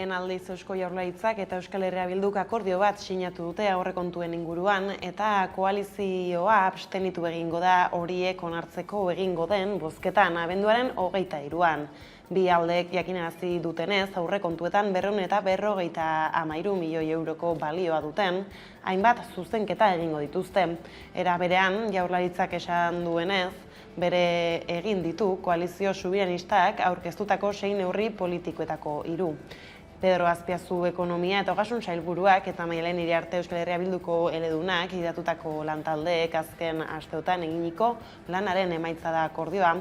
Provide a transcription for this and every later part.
lehen aldiz Eusko Jaurlaritzak eta Euskal Herria Bilduk akordio bat sinatu dute aurrekontuen inguruan eta koalizioa abstenitu egingo da horiek onartzeko egingo den bozketan abenduaren 23an. Bi aldeek jakinarazi dutenez aurrekontuetan 253 milioi euroko balioa duten, hainbat zuzenketa egingo dituzte. Era berean, Jaurlaritzak esan duenez, bere egin ditu koalizio subiranistak aurkeztutako 6 neurri politikoetako 3. Pedro Azpiazu ekonomia eta ogasun sailburuak eta Maddalen Iriarte Euskal Herria Bilduko eledunak idatutako lantaldeek azken asteotan eginiko lanaren emaitza da akordioa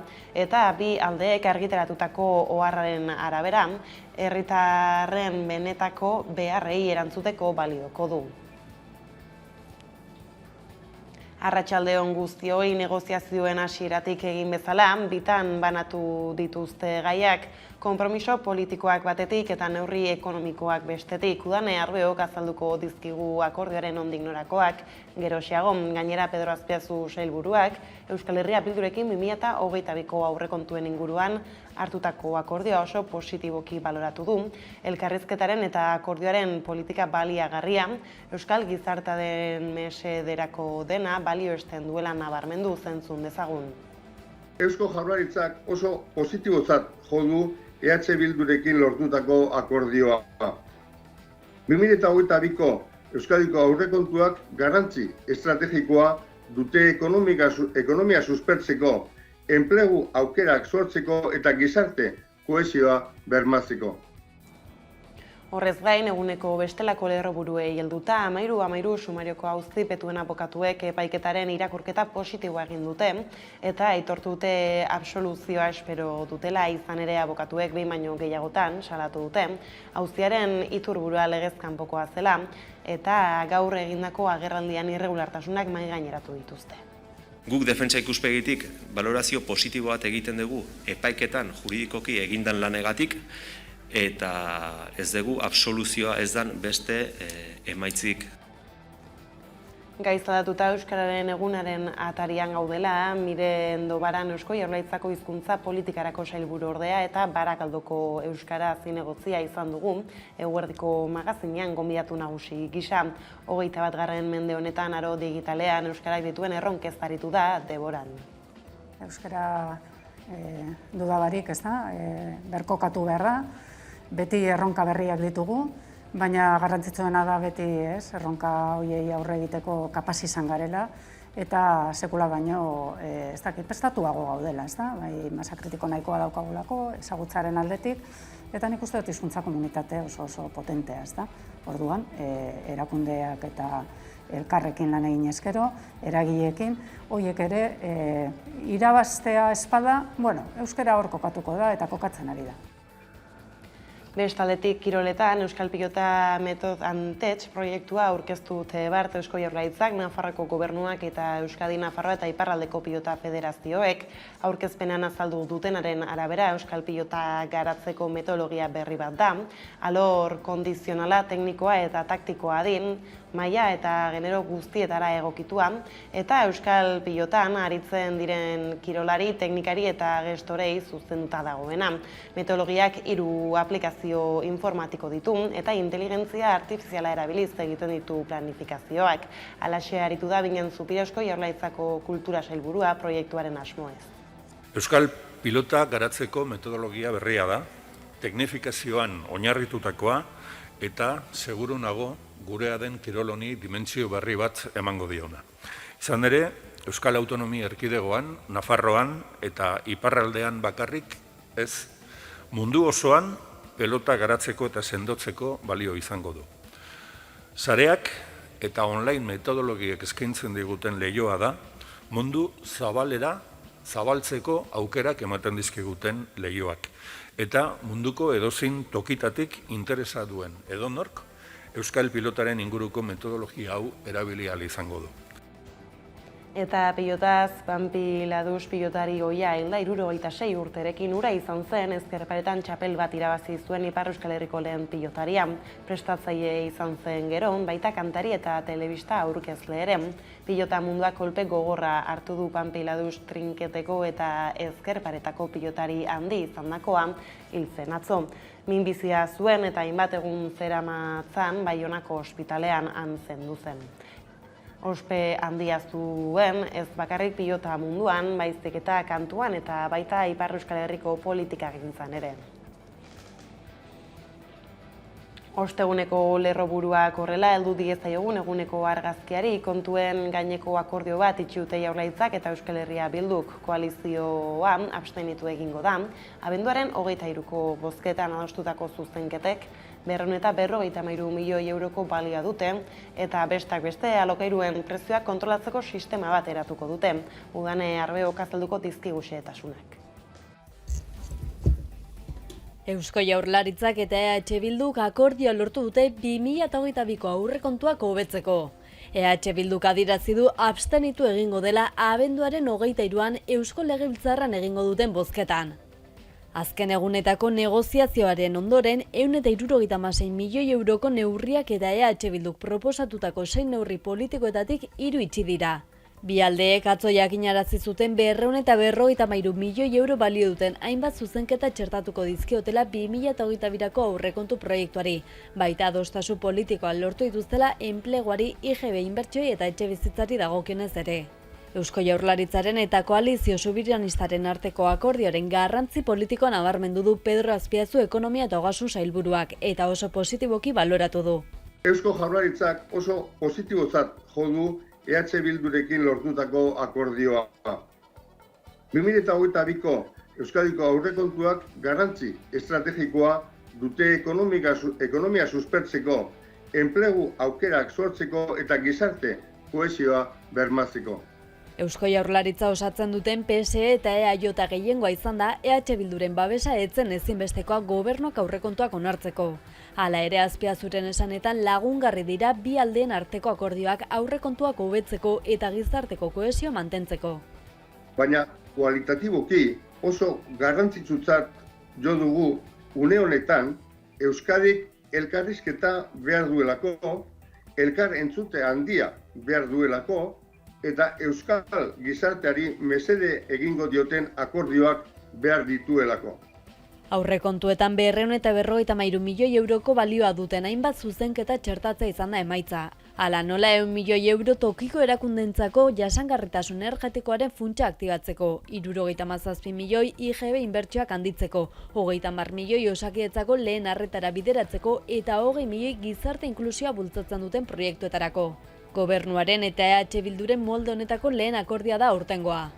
eta bi aldeek argitaratutako oharraren arabera herritarren benetako beharrei erantzuteko balioko du. Arratsaldeon guztioi, negoziazioen hasieratik egin bezala, bitan banatu dituzte gaiak, konpromiso politikoak batetik eta neurri ekonomikoak bestetik. Udane Arbeok azalduko dizkigu akordioaren nondik norakoak, geroxeago gainera Pedro Azpiazu sailburuak Euskal Herria Bildurekin 2022ko aurrekontuen inguruan hartutako akordioa oso positiboki baloratu du. Elkarrizketaren eta akordioaren politika baliagarria Euskal gizartearen mesederako dena balioesten duela nabarmendu zentzun dezagun. Eusko Jaurlaritzak oso positibotzat jo du EH Bildurekin lortutako akordioa. 2022ko Euskadiko aurrekontuak garrantzi estrategikoa dute ekonomia suspertzeko, enplegu aukerak sortzeko eta gizarte kohesioa bermatzeko. Horrez gain, eguneko bestelako lerroburuei helduta, 13 sumarioko auzipetuen abokatuek epaiketaren irakurketa positiboa egin dute eta aitortu dute absoluzioa espero dutela, izan ere abokatuek behin baino gehiagotan salatu dute. Auziaren iturburua legez kanpokoa zela eta gaur egindako agerraldian irregulartasunak mahai gaineratu dituzte. Guk defentsa ikuspegitik balorazio positibo bat egiten dugu epaiketan juridikoki egindan lanegatik, eta ez dugu absoluzioa ez dan beste emaitzik. Gaizadatuta Euskararen egunaren atarian gaudela, Miren Dobaran Eusko Jaurlaritzako hizkuntza politikarako sailburu ordea eta Barakaldoko Euskara zinegotzia izan dugu, eguerdiko magazinean gonbidatu nagusi gisa. 21. mende honetan aro digitalean Euskarak dituen erronkez aritu da Deboran. Euskara dudabarik, ez da, berkokatu beharra, beti erronka berriak ditugu, baina garrantzitsuena da beti erronka horiei aurre egiteko kapaz izan garela eta sekula baino ez dakit prestatuago gaudela, ez da? Bai, masa kritiko nahikoa daukagulako, ezagutzaren aldetik, eta nik uste dut hizkuntza komunitate oso potentea, ez da? Orduan, erakundeak eta elkarrekin lan egin ezkero, eragileekin, horiek ere irabaztea espada, euskara hor kokatuko da eta kokatzen ari da. Bestaldetik kiroletan Euskal Pilota Metod Antech proiektua aurkeztu dute bart Eusko Jaurlaritzak, Nafarroako gobernuak eta Euskadi Nafarroa eta Iparraldeko Pilota Federazioek aurkezpenean azaldu dutenaren arabera Euskal Pilota garatzeko metodologia berri bat da, alor kondizionala, teknikoa eta taktikoa adin, maila eta genero guztietara egokitua, eta Euskal Pilotan aritzen diren kirolari, teknikari eta gestorei zuzenduta dagoena. Metodologiak 3 aplikazio informatiko ditu eta inteligentzia artifiziala erabiliz egiten ditu planifikazioak. Halaxe aritu da Bingen Zupira Eusko Jaurlaritzako kultura sailburua proiektuaren asmoez. Euskal Pilota garatzeko metodologia berria da, teknifikazioan oinarritutakoa eta seguru nago gurea den kirol honi dimentsio berri bat emango diona. Izan ere, Euskal Autonomia Erkidegoan, Nafarroan eta Iparraldean bakarrik ez, mundu osoan pelota garatzeko eta sendotzeko balio izango du. Sareak eta online metodologiek eskaintzen diguten leihoa da, mundu zabalera zabaltzeko aukerak ematen dizkiguten leihoak. Eta munduko edozein tokitatik interesa duen edonork, Euskal Pilotaren inguruko metodologia hau erabili ahal izango du. Eta pilotaz, Pampi Laduz pilotari ohia hilda 76 urterekin ura izan zen, Ezkerparetan txapel bat irabazi zuen Ipar Euskal Herriko lehen pilotaria. Prestatzaile izan zen gero, baita kantari eta telebista aurkezle ere. Pilota munduak kolpe gogorra hartu du Pampi Laduz trinketeko eta Ezkerparetako pilotari handi izandakoa hil zen atzo. Minbizia zuen eta hainbat egun zeramatzan Baionako ospitalean han zendu zen. Ospe handia zuen, ez bakarrik pilota munduan, baizik eta kantuan eta baita Ipar Euskal Herriko politikagintzan ere. Osteguneko lerroburuak horrela heldu diezaiogun eguneko argazkiari, kontuen gaineko akordio bat itxi dute Jaurlaritzak eta Euskal Herria Bilduk koalizioa abstenitu egingo da. Abenduaren 23ko bozketan adostutako zuzenketek 253 milioi euroko balioa dute eta bestak beste alokairuen prezioak kontrolatzeko sistema bat eratuko dute. Udane Arbeok azalduko dizkigu xehetasunak. Eusko Jaurlaritzak eta EH Bilduk akordioa lortu dute 2022ko aurrekontuak hobetzeko. EH Bilduk adierazi du abstenitu egingo dela abenduaren 23an Eusko Legebiltzarran egingo duten bozketan. Azken egunetako negoziazioaren ondoren 176 milioi euroko neurriak eta EH Bilduk proposatutako 6 neurri politikoetatik 3 itxi dira. Bi aldeek atzo jakinarazi zuten 253 milioi euro balio duten hainbat zuzenketa txertatuko dizkiotela 2022ko aurrekontu proiektuari. Baita adostasun politikoa lortu dituztela enpleguari, IGB inbertsioi eta etxebizitzari dagokionez ere. Eusko Jaurlaritzaren eta koalizio sobiranistaren arteko akordioaren garrantzi politikoa nabarmendu du Pedro Azpiazu ekonomia eta ogasun sailburuak eta oso positiboki baloratu du. Eusko Jaurlaritzak oso positibotzat jo du EH Bildurekin lortutako akordioa. 2022ko Euskadiko aurrekontuak garrantzi estrategikoa dute ekonomia suspertzeko, enplegu aukerak sortzeko eta gizarte kohesioa bermatzeko. Eusko Jaurlaritza osatzen duten PSE eta EAJ gehiengoa izan da EH Bilduren babesa etzen ezinbestekoa gobernuak aurrekontuak onartzeko. Hala ere Azpiazuren esanetan lagungarri dira bi aldeen arteko akordioak aurrekontuak hobetzeko eta gizarteko kohesioa mantentzeko. Baina kualitatiboki oso garrantzitsutzat jo dugu une honetan Euskadik elkarrizketa behar duelako, elkar entzute handia behar duelako, eta euskal gizarteari mesede egingo dioten akordioak behar dituelako. Aurrekontuetan 253 milioi euroko balioa duten hainbat zuzenketa txertatzea izan da emaitza. Hala nola 100 milioi euro tokiko erakundentzako jasangarritasun energetikoaren funtsa aktibatzeko, 77 milioi IGB inbertsioak handitzeko, 30 milioi osakidetzako lehen arretara bideratzeko eta 20 milioi gizarte inklusioa bultzatzen duten proiektuetarako. Gobernuaren eta EH Bilduren molde honetako lehen akordioa da aurtengoa.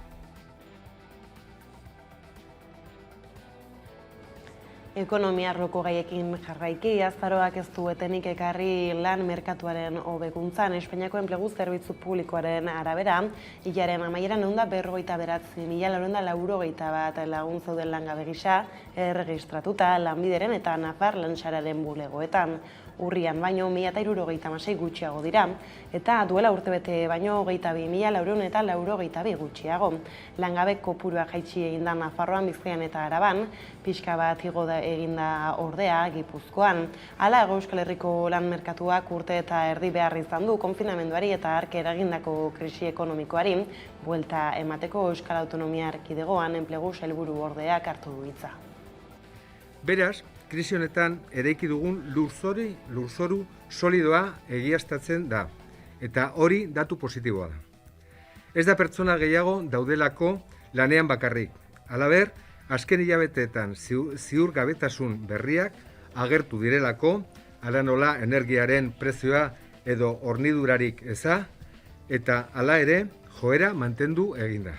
Ekonomia arloko gaiekin jarraiki, azaroak ez du etenik ekarri lan merkatuaren hobekuntzan. Espainiako enplegu zerbitzu publikoaren arabera, hilaren amaieran 149.491 lagun zeuden langabe gisa erregistratuta Lanbideren eta Nafar Lantzararen bulegoetan. Urrian baino 1.376 gutxiago dira, eta duela urtebete baino 22.492 gutxiago. Langabe kopurua jaitsi egin da Nafarroan, Bizkaian eta Araban, pixka bat igo eginda ordea Gipuzkoan. Hala Euskal Herriko lan merkatuak urte eta erdi behar izan du konfinamenduari eta hark eragindako krisi ekonomikoari buelta emateko Euskal Autonomia Erkidegoan enplegu sailburu ordeak hartu du hitza. Beraz, krisi honetan eraiki dugun lurzoru solidoa egiaztatzen da, eta hori datu positiboa da. Ez da pertsona gehiago daudelako lanean bakarrik. Halaber, azken hilabeteetan ziurgabetasun berriak agertu direlako, hala nola energiaren prezioa edo hornidurarik eza, eta hala ere joera mantendu eginda.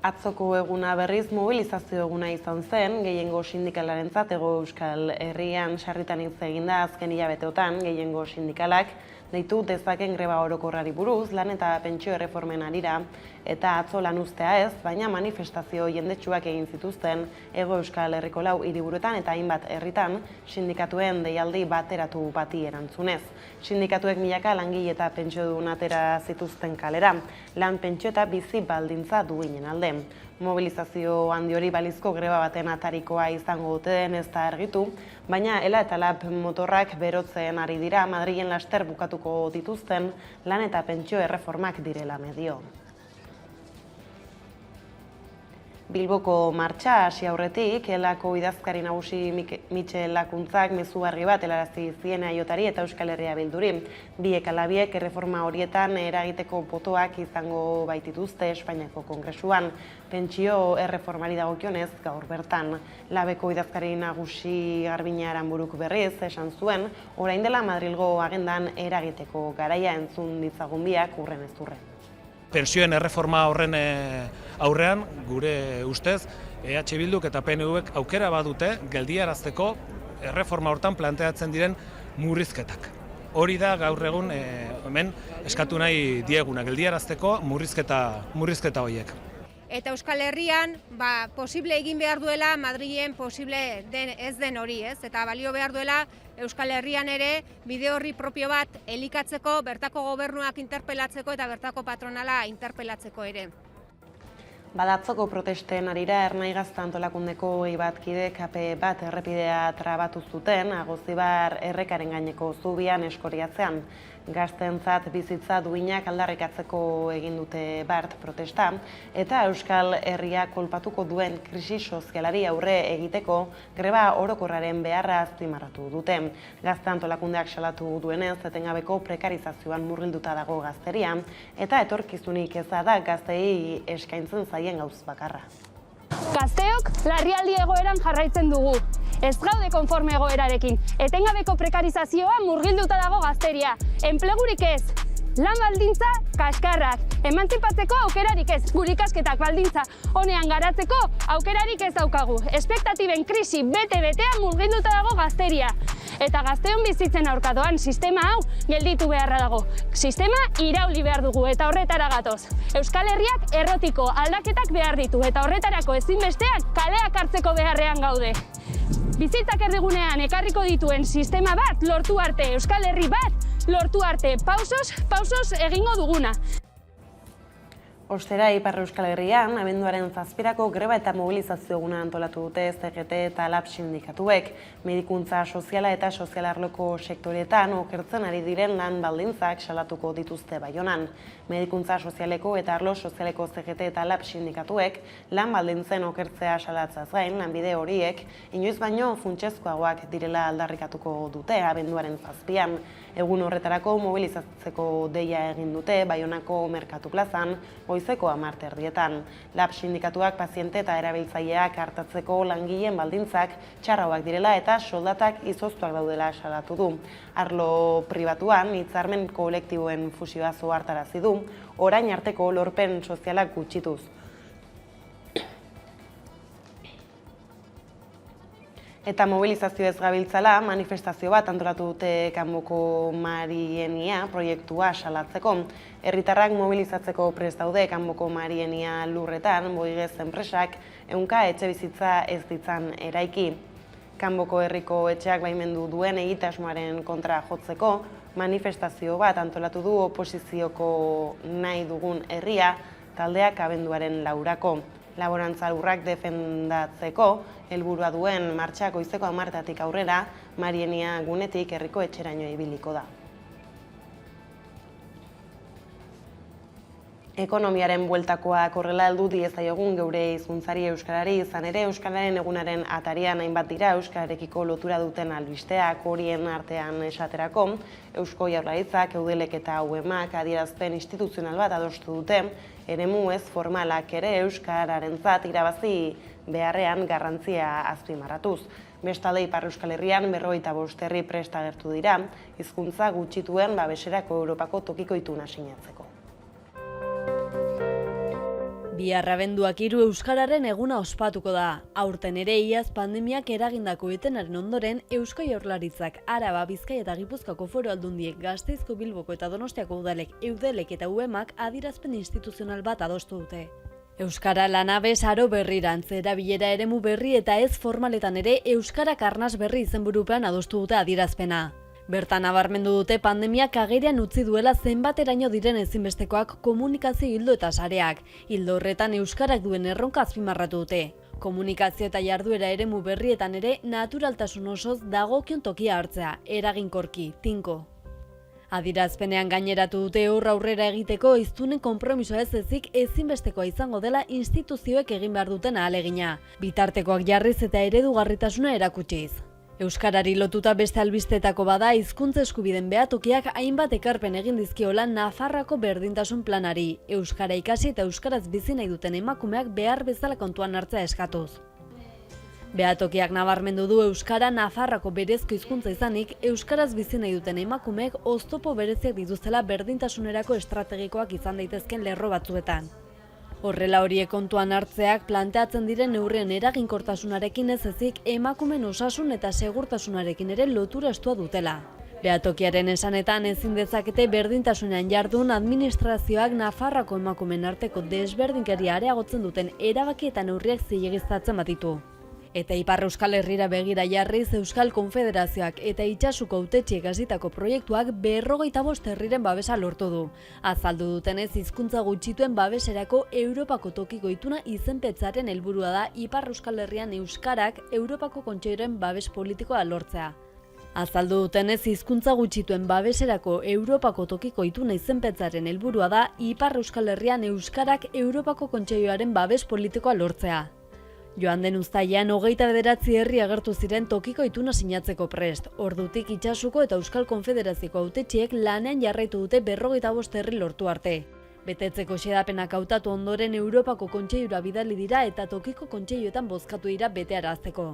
Atzoko eguna berriz mobilizazio eguna izan zen, gehiengo sindikalarentzat Hego Euskal Herrian sarritan hitz eginda azken hilabeteotan, gehiengo sindikalak deitu dezaken greba orokorrari buruz, lan eta pentsio erreformen harira, eta atzo lan uztea ez, baina manifestazio jendetsuak egin zituzten Hego Euskal Herriko 4 hiriburuetan eta hainbat herritan sindikatuen deialdi bateratu bati erantzunez. Sindikatuek milaka langile eta pentsiodun atera zituzten kalera, lan pentsio eta bizi baldintza duinen alde. Mobilizazio handi hori balizko greba baten atarikoa izango dute den ez da argitu, baina ELA eta LAB motorrak berotzen ari dira Madrilen laster bukatuko dituzten lan eta pentsio erreformak direla medio. Bilboko martxa hasi aurretik, ELAko idazkari nagusi Mitxel Lakuntzak mezugarri bat helarazi zien EAJari eta Euskal Herria Bilduri. Biek ala biek erreforma horietan eragiteko botoak izango baitituzte Espainiako Kongresuan. Pentsio erreformari dagokionez gaur bertan. Labeko idazkari nagusi Garbina Aranburuk berriz esan zuen, orain dela Madrilgo agendan eragiteko garaia entzun ditzagun biak urren ez urren. Pentsioen erreforma horren aurrean, gure ustez, EH Bilduk eta PNVek aukera badute geldiarazteko erreforma hortan planteatzen diren murrizketak. Hori da gaur egun hemen eskatu nahi dieguna, geldiarazteko murrizketa horiek. Eta Euskal Herrian posible egin behar duela Madrilen posible ez den hori, ez? Eta balio behar duela Euskal Herrian ere bide horri propio bat elikatzeko, bertako gobernuak interpelatzeko eta bertako patronala interpelatzeko ere. Badatzoko protesten harira Ernai Gazta antolakundeko eibatkide kape bat errepidea trabatu zuten Agozibar errekaren gaineko zubian eskoriatzean. Gazteentzat bizitza duinak aldarrikatzeko egin dute bart protesta eta Euskal Herria kolpatuko duen krisi sozialari aurre egiteko greba orokorraren beharra azpimarratu dute. Gazte antolakundeak salatu duenez etengabeko prekarizazioan murgilduta dago gazteria eta etorkizunik eza da gazteei eskaintzen zaien gauz bakarra. Gazteok larrialdi egoeran jarraitzen dugu. Ez gaude konforme egoerarekin. Etengabeko prekarizazioa murgilduta dago gazteria. Enplegurik ez. Lan baldintza kaskarrak. Emantzipatzeko aukerarik ez. Gure ikasketak baldintza honean garatzeko aukerarik ez daukagu. Espektatiben krisi bete-betean murgilduta dago gazteria. Eta gazteon bizitzen aurkadoan sistema hau gelditu beharra dago. Sistema irauli behar dugu eta horretara gatoz. Euskal Herriak errotiko aldaketak behar ditu eta horretarako ezinbestean kaleak hartzeko beharrean gaude. Bizitzak erdigunean ekarriko dituen sistema bat lortu arte, Euskal Herri bat lortu arte, pausoz egingo duguna. Ostera, Ipar Euskal Herrian, abenduaren 7irako greba eta mobilizazio eguna antolatu dute CGT eta LAB sindikatuek. Medikuntza soziala eta sozialarloko sektoretan okertzen ari diren lan baldintzak salatuko dituzte Baionan. Medikuntza sozialeko eta arlo sozialeko CGT eta LAB sindikatuek lan baldintzen okertzea salatzaz gain, lanbide horiek inoiz baino funtsezkoagoak direla aldarrikatuko dute abenduaren 7an. Egun horretarako mobilizatzeko deia egin dute Baionako Merkatu plazan, goizeko 10:00 LAB sindikatuak paziente eta erabiltzaileak hartatzeko langileen baldintzak txarrauak direla eta soldatak izoztuak daudela salatu du. Arlo pribatuan hitzarmen kolektiboen fusioa ohartarazi du, orain arteko lorpen sozialak gutxituz. Eta mobilizazio ez gabiltzala, manifestazio bat antolatu dute Kanboko Marienia proiektua salatzeko. Herritarrak mobilizatzeko prest daude Kanboko Marienia lurretan, Boigez enpresak 100 etxebizitza ez ditzan eraiki. Kanboko herriko etxeak baimendu duen egitasmoaren kontra jotzeko, manifestazio bat antolatu du oposizioko nahi dugun herria taldeak abenduaren 4ako. Laborantza lurrak defendatzeko, helburua duen martxa goizeko 10:00 aurrera, Marienia gunetik herriko etxeraino ibiliko da. Ekonomiaren bueltakoak horrela heldu diezaiogun geure hizkuntzari euskarari, izan ere euskararen egunaren atarian hainbat dira euskararekiko lotura duten albisteak, horien artean esaterako, Eusko Jaurlaritzak, Eudelek eta UEMak adierazpen instituzional bat adostu dute, eremu ez formalak ere euskararentzat irabazi beharrean garrantzia azpimarratuz. Bestalde Ipar Euskal Herrian 55 herri prest agertu dira, hizkuntza gutxituen babeserako Europako tokiko ituna sinatzeko. Bihar abenduak 3 Euskararen eguna ospatuko da. Aurten ere iaz pandemiak eragindako etenaren ondoren Eusko Jaurlaritzak, Araba, Bizkaia eta Gipuzkoako Foru Aldundiek, Gasteizko, Bilboko eta Donostiako udalek, Eudelek eta UEMak adierazpen instituzional bat adostu dute. Euskara lanabes aro berrirantz, erabilera eremu berri eta ez formaletan ere Euskarak arnas berri izenburupean adostu dute adierazpena. Bertan nabarmendu dute pandemiak agerian utzi duela zenbateraino diren ezinbestekoak komunikazio ildo eta sareak. Ildo horretan Euskarak duen erronka azpimarratu dute. Komunikazio eta jarduera eremu berrietan ere naturaltasun osoz dagokion tokia hartzea, eraginkorki, tinko. Adierazpenean gaineratu dute aurrera egiteko hiztunen konpromisoa ez ezik ezinbestekoa izango dela instituzioek egin behar duten ahalegina, bitartekoak jarriz eta eredugarritasuna erakutsiz. Euskarari lotuta beste albistetako bada hizkuntza eskubideen behatokiak hainbat ekarpen egin dizkiola Nafarroako berdintasun planari, euskara ikasi eta euskaraz bizi nahi duten emakumeak behar bezala kontuan hartzea eskatuz. Behatokiak nabarmendu du euskara Nafarroako berezko hizkuntza izanik, euskaraz bizi nahi duten emakumeek oztopo bereziak dituztela berdintasunerako estrategikoak izan daitezken lerro batzuetan. Horrela horiek kontuan hartzeak planteatzen diren neurrien eraginkortasunarekin ez ezik emakumen osasun eta segurtasunarekin ere lotura estua dutela. Behatokiaren esanetan ezin dezakete berdintasunean jardun administrazioak Nafarroako emakumen arteko desberdinkeria areagotzen duten erabaki eta neurriak zilegiztatzen baditu. Eta Ipar Euskal Herrira begira jarriz Euskal Konfederazioak eta Itsasuko hautetsiek hasitako proiektuak 55 herriren babesa lortu du. Azaldu dutenez hizkuntza gutxituen babeserako Europako tokiko ituna izenpetzaren helburua da Ipar Euskal Herrian euskarak Europako Kontseiluaren babes politikoa lortzea. Azaldu dutenez hizkuntza gutxituen babeserako Europako tokiko ituna izenpetzaren helburua da Ipar Euskal Herrian euskarak Europako Kontseiluaren babes politikoa lortzea. Joan den uztailean 29 herri agertu ziren tokiko ituna sinatzeko prest. Ordutik Itsasuko eta Euskal Konfederazioko hautetsiek lanean jarraitu dute 55 herri lortu arte. Betetzeko xedapenak hautatu ondoren Europako Kontseilura bidali dira eta tokiko kontseiluetan bozkatu dira betearazteko.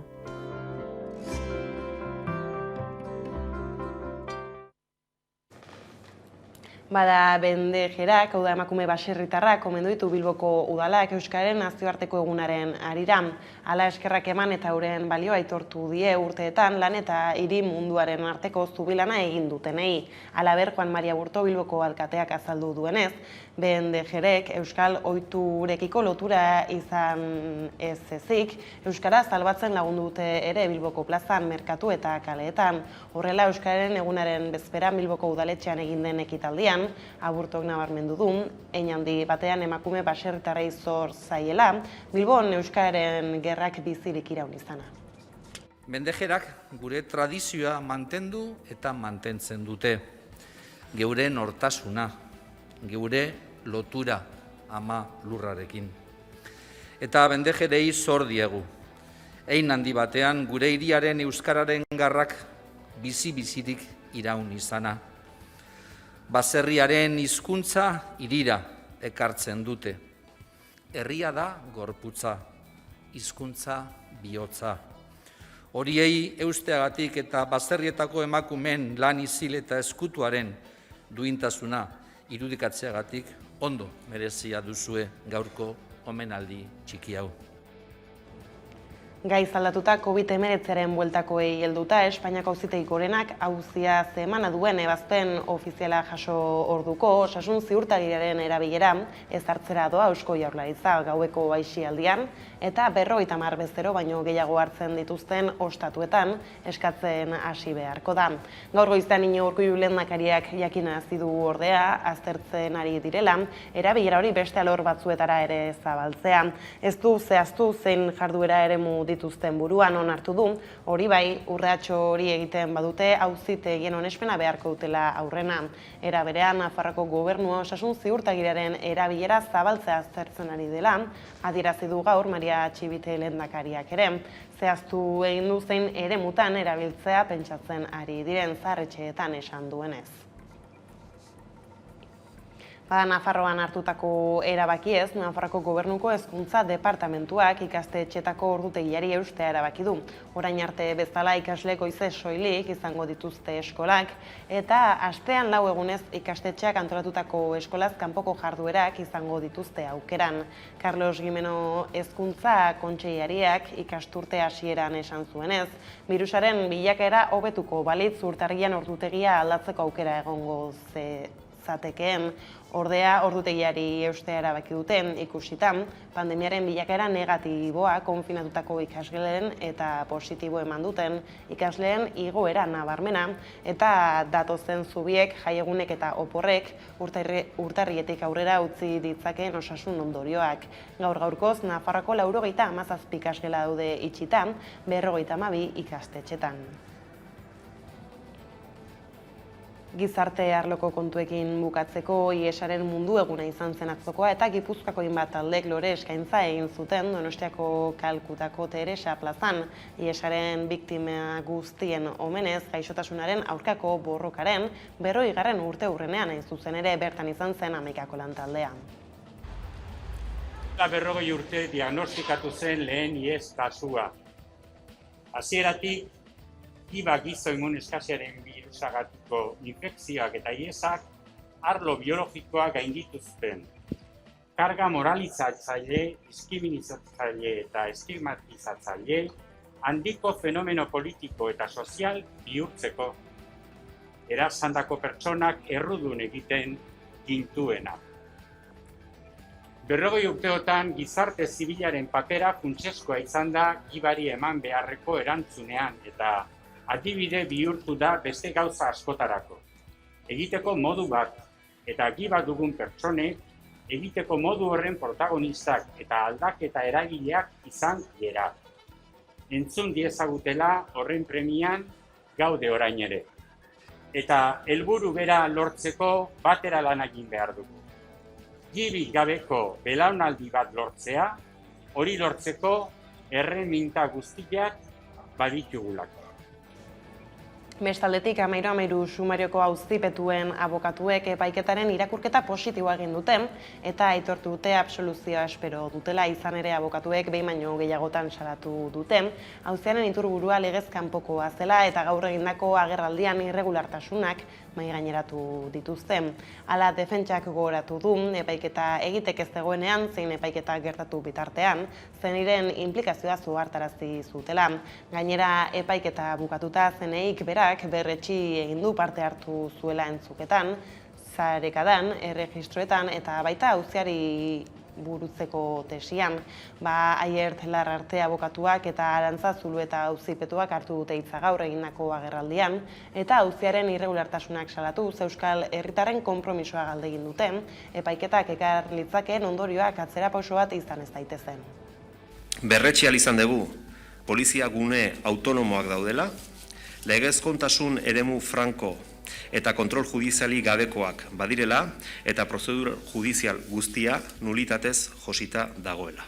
Bada bendejerak, hau da emakume baserritarrak, omendu ditu Bilboko udalak Euskararen nazioarteko egunaren harira. Hala eskerrak eman eta euren balioa aitortu die urteetan lan eta hiri munduaren arteko zubilana egin dutenei. Halaber, Juan Maria Burto Bilboko alkateak azaldu duenez, bendejerek Euskal ohiturekiko lotura izan ez ezik, Euskara salbatzen lagundu dute ere Bilboko plazan, merkatu eta kaleetan. Horrela, Euskararen egunaren bezperan Bilboko udaletxean egin den ekitaldian, Aburtok nabarmendu du, hein handi batean emakume baserritarrei zor zaiela, Bilbon Euskararen gerrak bizirik iraun izana. Bendejerak gure tradizioa mantendu eta mantentzen dute. Geure nortasuna, geure lotura ama lurrarekin. Eta bendejerei zor diegu. Hein handi batean gure hiriaren euskararen garrak bizi-bizirik iraun izana. Baserriaren hizkuntza hirira ekartzen dute. Herria da gorputza, hizkuntza bihotza. Horiei eusteagatik eta baserrietako emakumeen lan izil eta eskutuaren duintasuna irudikatzeagatik ondo merezia duzue gaurko omenaldi txiki hau. Gaiz aldatuta COVID-19-aren bueltakoei helduta, Espainiako Auzitegi Gorenak auzia zemana duen ebazpen ofiziala jaso orduko osasun ziurtagiriaren erabilera ez hartzera doa Eusko Jaurlaritza gaueko aisialdian eta 50 bezero baino gehiago hartzen dituzten ostatuetan eskatzen hasi beharko da. Gaur goizean Urkullu lehendakariak jakinazi du ordea aztertzen ari direla erabilera hori beste alor batzuetara ere zabaltzea. Ez du zehaztu zein jarduera eremu dituzten buruan onartu du, hori bai, urratxo hori egiten badute auzitegien onespena beharko dutela aurrena. Era berean, Nafarroako gobernua osasun ziurtagiriaren erabilera zabaltzea aztertzen ari dela, adierazi du gaur Maria Txibite lehendakariak ere. Zehaztu egin du zein eremutan erabiltzea pentsatzen ari diren zaharretxeetan esan duenez. Nafarroan hartutako erabakiez, Nafarroko Gobernuko Hezkuntza Departamentuak ikastetxeetako ordutegiari eustea erabaki du. Orain arte bezala ikasle goizez soilik izango dituzte eskolak, eta astean 4 egunez ikastetxeak antolatutako eskolaz kanpoko jarduerak izango dituzte aukeran. Carlos Gimeno Hezkuntza Kontseilariak ikasturte hasieran esan zuenez, birusaren bilakaera hobetuko balitz urtarrilean ordutegia aldatzeko aukera egongo zatekeen. Ordea, ordutegiari eustea erabaki duten ikusitan, pandemiaren bilakaera negatiboa konfinatutako ikasgeleen eta positibo eman duten ikasleen igoera nabarmena, eta datozen zubiek, jaiegunek eta oporrek urtarrietik aurrera utzi ditzakeen osasun ondorioak. Gaur-gaurkoz, Nafarroako 97 ikasgela daude itxita, 52 ikastetxetan. Gizarte arloko kontuekin bukatzeko IESaren mundu eguna izan zen atzokoa eta Gipuzkoako hainbat taldek lore eskaintza egin zuten Donostiako Kalkutako Teresa plazan. IESaren biktima guztien omenez gaixotasunaren aurkako borrokaren 40. urteurrenean hain zuzen ere bertan izan zen Hamaikako lantaldea. 40 urte diagnostikatu zen lehen IES kasua. Hasieratik hiba gizo immuneskasiaren birusagatiko infekzioak eta IESak arlo biologikoa gaindituzten. Karga moralizatzaile, diskriminatzaile eta estigmatizatzaile handiko fenomeno politiko eta sozial bihurtzeko. Erasandako pertsonak errudun egiten gintuena. 40 urteotan gizarte zibilaren papera funtsezkoa izan da gibari eman beharreko erantzunean eta adibide bihurtu da beste gauza askotarako. Egiteko modu bat eta giba dugun pertsonek egiteko modu horren protagonistak eta aldaketa eragileak izan dira. Entzun diezagutela horren premian gaude orain ere. Eta helburu bera lortzeko batera lan egin behar dugu. Gibi gabeko belaunaldi bat lortzea, hori lortzeko erreminta guztiak baditugulako. Bestaldetik, 13 sumarioko auzipetuen abokatuek epaiketaren irakurketa positiboa egin duten eta aitortu dute absoluzioa espero dutela, izan ere abokatuek behin baino gehiagotan salatu duten. Auziaren iturburua legez kanpokoa zela eta gaur egindako agerraldian irregulartasunak mahaigaineratu dituzte. Hala, defentsak gogoratu du epaiketa egitek ez dagoenean zein epaiketa gertatu bitartean, zeniren inplikazioa zuhartarazi zutela. Gainera, epaiketa bukatuta zeneik berak berretsi egin du parte hartu zuela entzuketan, zarekadan, erregistroetan eta baita auziari burutzeko tesian. Aiert Larrarte abokatuak eta Arantza Zulueta auzipetuak hartu dute hitza gaur egindako agerraldian eta auziaren irregulartasunak salatu euskal herritarren konpromisoa galde egin duten, epaiketak ekar litzakeen ondorioak atzerapauso bat izan ez daitezen. Berretsi ahal izan dugu, polizia gune autonomoak daudela, legezkontasun eremu franko eta kontrol judiziali gabekoak badirela eta prozedura judizial guztia nulitatez josita dagoela.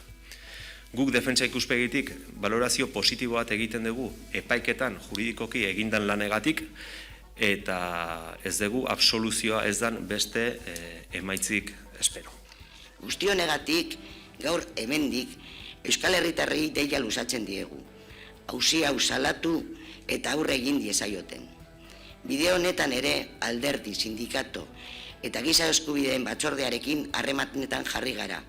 Guk defentsa ikuspegitik balorazio positibo bat egiten dugu epaiketan juridikoki egindan lanegatik eta ez dugu absoluzioa ez dan beste emaitzik espero. Guzti honegatik gaur hemendik Euskal Herritarrei deia luzatzen diegu. Auzi hau salatu eta aurre egin diezaioten. Bide honetan ere alderdi, sindikato eta giza eskubideen batzordearekin harremanetan jarri gara,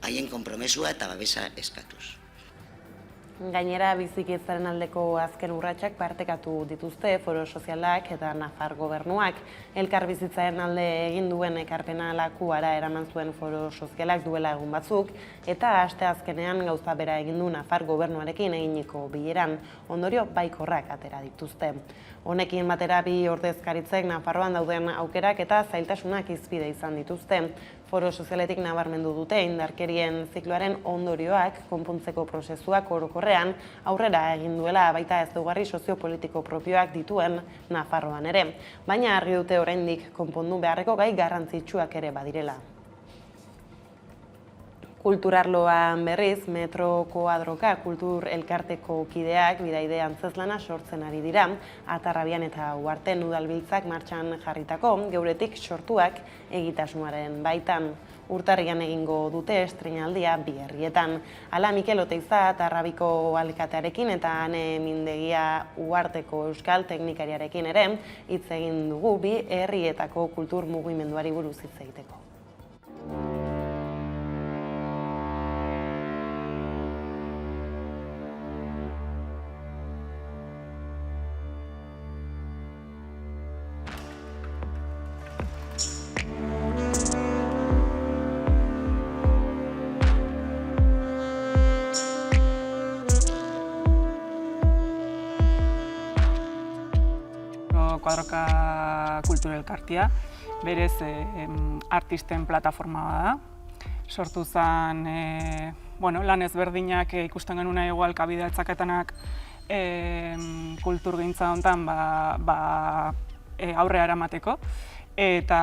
haien konpromesua eta babesa eskatuz. Gainera, bizikitzaren aldeko azken urratsak partekatu dituzte Foro Sozialak eta Nafar Gobernuak. Elkar bizitzaren alde egin duen ekarpena lakuara eraman zuen Foro Sozialak duela egun batzuk, eta asteazkenean gauza bera egin du Nafar Gobernuarekin eginiko bileran, ondorio baikorrak atera dituzte. Honekin batera bi ordezkaritzek Nafarroan dauden aukerak eta zailtasunak hizpide izan dituzte. Foro Sozialetik nabarmendu dute indarkerien zikloaren ondorioak konpontzeko prozesuak orokorrean aurrera egin duela baita ezaugarri soziopolitiko propioak dituen Nafarroan ere, baina argi dute oraindik konpondu beharreko gai garrantzitsuak ere badirela. Kulturarloan berriz, Metro Koadroka kultur elkarteko kideak bidaide antzezlana sortzen ari dira, Atarrabian eta Uharten udalbiltzak martxan jarritako geuretik sortuak egitasmoaren baitan. Urtarrian egingo dute estreinaldia bi herrietan. Hala Mikel Oteiza Atarrabiko alkatearekin eta Ane Mindegia Uharteko euskal teknikariarekin ere hitz egin dugu bi herrietako kultur mugimenduari buruz hitz egiteko. Koadroka kultur elkartea, berez artisten plataforma da. Sortu zen lan ezberdinak ikusten genuna igual kabida etzaketanak kulturgintza honetan aurrera eramateko. Eta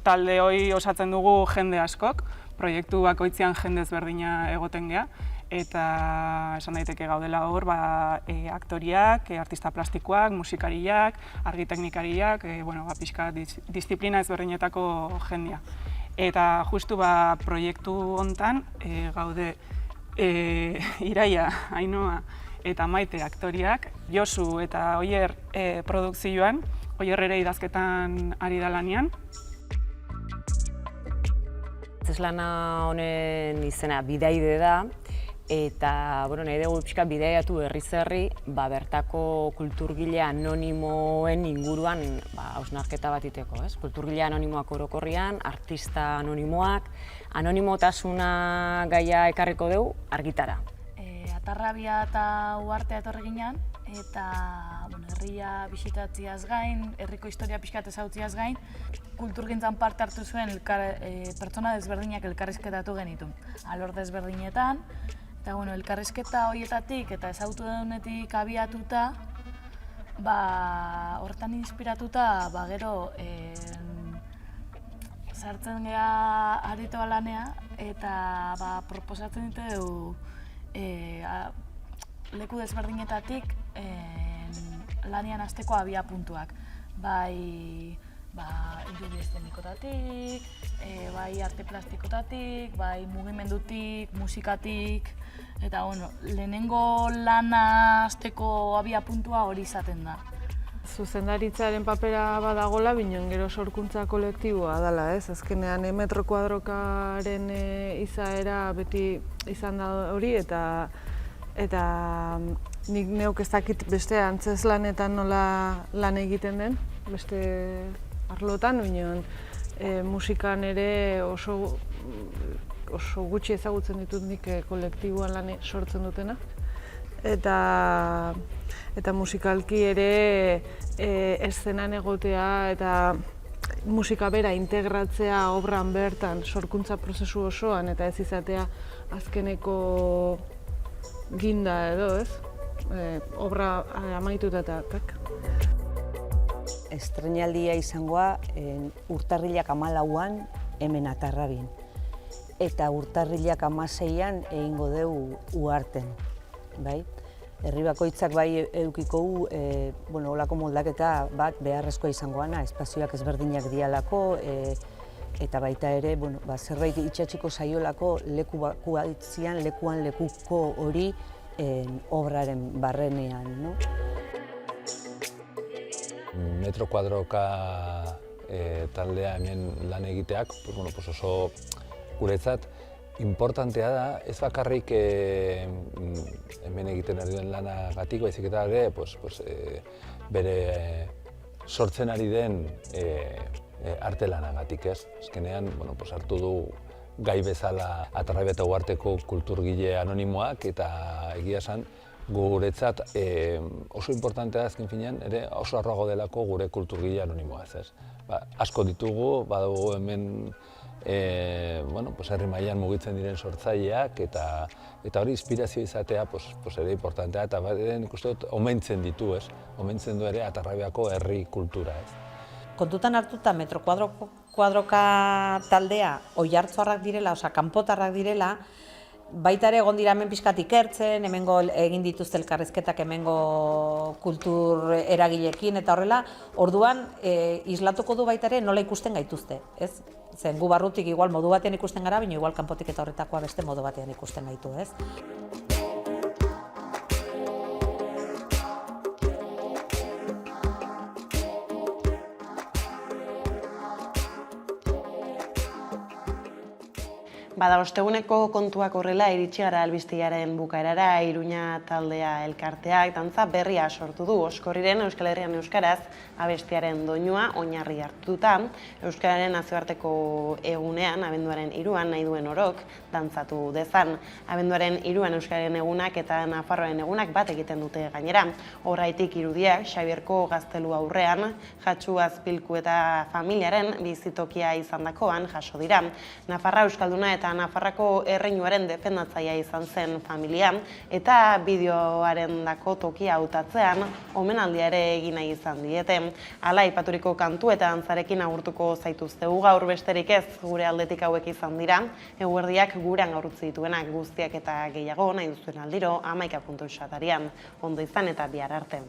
talde hori osatzen dugu jende askok, proiektu bakoitzean jende ezberdina egoten gea. Eta esan daiteke gaudela hor aktoriak, artista plastikoak, musikariak, argiteknikariak, pixka disiplina ezberdinetako jendea. Eta justu proiektu hontan gaude Iraia, Ainoa eta Maite aktoriak, Josu eta Oier produkzioan, Oier ere idazketan ari da lanean. Antzezlana honen izena bidaide da. Eta nahi dugu pixka bidaiatu herriz herri bertako kulturgile anonimoen inguruan hausnarketa bat iteko. Kulturgile anonimoak orokorrian, artista anonimoak, anonimotasuna gaia ekarriko dugu argitara. Atarrabia eta Uhartea etorri ginen, eta herria bisitatziaz gain, herriko historia pixkat ezautziaz gain, kulturgintzan parte hartu zuen pertsona desberdinak elkarrizketatu genitu. Alor desberdinetan, eta elkarrizketa horietatik eta ezautu denetik abiatuta, horretan inspiratuta, gero sartzen geha aritoa lanea, eta proposatzen dugu leku desberdinetatik lanian hasteko abia puntuak. Bai irudi eszenikotatik, bai arte plastikotatik, bai mugimendutik, musikatik, eta lehenengo lana hasteko abia puntua hori izaten da. Zuzendaritzaren papera badagola, binen gero sorkuntza kolektiboa dela, ez? Azkenean Metro Koadrokaren izaera beti izan da hori, eta nik neuk ez dakit beste antzeslanetan nola lan egiten den, beste arlotan, binen musikan ere oso gutxi ezagutzen ditut nik kolektiboan lan sortzen dutena. Eta musikalki ere eszenan egotea eta musika bera integratzea obran bertan, sorkuntza prozesu osoan, eta ez izatea azkeneko ginda edo, ez? Obra amaituta eta tak. Estreinaldia izangoa urtarrilak 14an hemen Atarrabin. Eta urtarrilak 16an egingo dugu Uharten. Herri bakoitzak bai edukiko olako moldaketa bat beharrezkoa izangoana, espazioak ezberdinak dialako, eta baita ere zerbait itxatxiko zaiolako leku bakoitzean, lekuan lekuko hori obraren barrenean. Metro Koadroka taldea hemen lan egiteak oso guretzat importantea da, ez bakarrik hemen egiten ari den lanagatik, baizik eta ere bere sortzen ari den arte lanagatik, ez? Azkenean hartu du gai bezala Atarrabia eta Uharteko kulturgile anonimoak, eta egia esan guretzat oso importantea da azken finean, ere oso arroago delako gure kulturgile anonimoa, ez? Asko ditugu, badugu hemen herri mailan mugitzen diren sortzaileak, eta hori inspirazio izatea ere importantea, eta nik uste dut omentzen ditu, ez? Omentzen du ere Atarrabiako herri kultura, ez? Kontutan hartuta Metro Kuadroka taldea oihartzuarrak direla, kanpotarrak direla, baita ere egon dira hemen pixkat ikertzen, hemengo egin dituzte elkarrizketak hemengo kultur eragileekin eta horrela, orduan islatuko du baita ere nola ikusten gaituzte, ez? Zen gu barrutik igual modu batean ikusten gara, baina igual kanpotik eta horretakoa beste modu batean ikusten gaitu, ez? Bada, osteguneko kontuak horrela iritsi gara albistegiaren bukaerara, Iruña taldea elkarteak dantza berria sortu du Oskorriren Euskal Herrian euskaraz abestiaren doinua oinarri hartuta, Euskararen nazioarteko egunean, abenduaren 3an nahi duen orok dantzatu dezan. Abenduaren 3an Euskararen egunak eta Nafarroaren egunak bat egiten dute gainera. Horraitik irudiak Xabierko gaztelu aurrean, Jatsu Azpilku eta familiaren bizitokia izandakoan jaso dira. Nafarra euskalduna eta Nafarrako erreinuaren defendatzaia izan zen familia, eta bideoaren dako tokia hautatzean omenaldia ere egin nahi izan diete. Hala, aipaturiko kantu eta dantzarekin agurtuko zaituztegu gaur besterik ez gure aldetik hauek izan dira, eguerdiak gurean gaurutzi dituenak guztiak eta gehiago nahi duzuen aldiro 11.6 atarian. Ondo izan eta bihar arte.